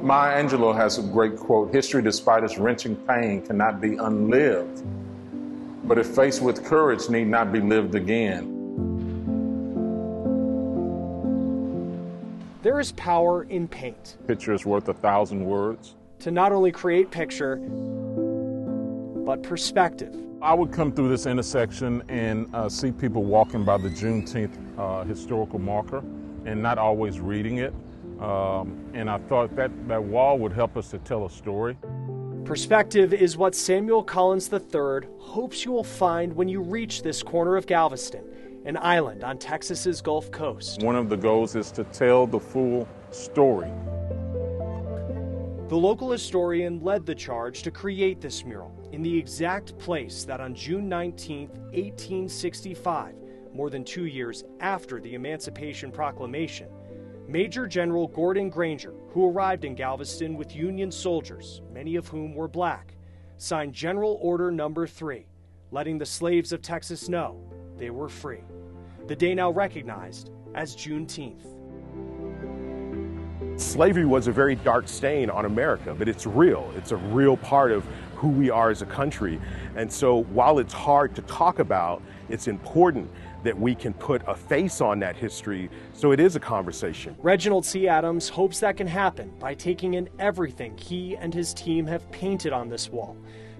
Maya Angelou has a great quote: "History, despite its wrenching pain, cannot be unlived, but if faced with courage, need not be lived again." There is power in paint. Picture is worth 1,000 words. To not only create picture, but perspective. I would come through this intersection and see people walking by the Juneteenth historical marker and not always reading it. And I thought that wall would help us to tell a story. Perspective is what Samuel Collins III hopes you will find when you reach this corner of Galveston, an island on Texas's Gulf Coast. One of the goals is to tell the full story. The local historian led the charge to create this mural in the exact place that on June 19, 1865, more than 2 years after the Emancipation Proclamation, Major General Gordon Granger, who arrived in Galveston with Union soldiers, many of whom were black, signed General Order No. 3, letting the slaves of Texas know they were free. The day now recognized as Juneteenth. Slavery was a very dark stain on America, but it's real. It's a real part of who we are as a country. And so while it's hard to talk about, it's important that we can put a face on that history so it is a conversation. Reginald C. Adams hopes that can happen by taking in everything he and his team have painted on this wall,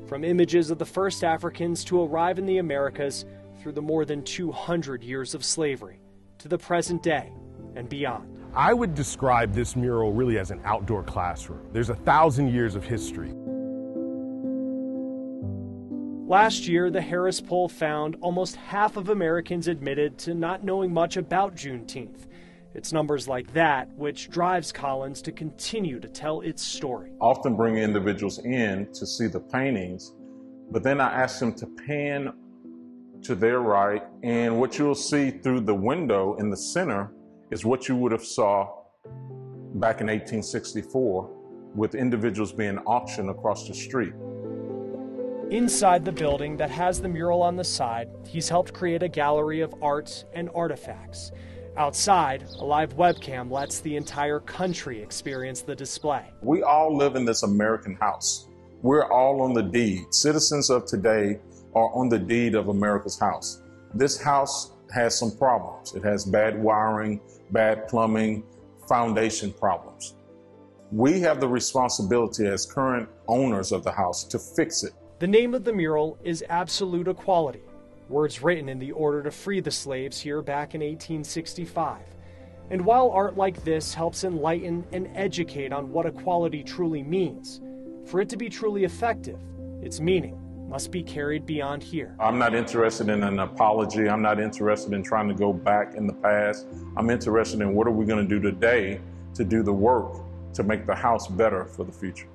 from images of the first Africans to arrive in the Americas through the more than 200 years of slavery to the present day and beyond. I would describe this mural really as an outdoor classroom. There's 1,000 years of history. Last year, the Harris poll found almost half of Americans admitted to not knowing much about Juneteenth. It's numbers like that which drives Collins to continue to tell its story. Often bring individuals in to see the paintings, but then I ask them to pan to their right, and what you'll see through the window in the center is what you would have saw back in 1864 with individuals being auctioned across the street. Inside the building that has the mural on the side, he's helped create a gallery of art and artifacts. Outside, a live webcam lets the entire country experience the display. We all live in this American house. We're all on the deed. Citizens of today are on the deed of America's house. This house has some problems. It has bad wiring, bad plumbing, foundation problems. We have the responsibility as current owners of the house to fix it. The name of the mural is Absolute Equality, words written in the order to free the slaves here back in 1865. And while art like this helps enlighten and educate on what equality truly means, for it to be truly effective, its meaning must be carried beyond here. I'm not interested in an apology. I'm not interested in trying to go back in the past. I'm interested in what are we going to do today to do the work to make the house better for the future.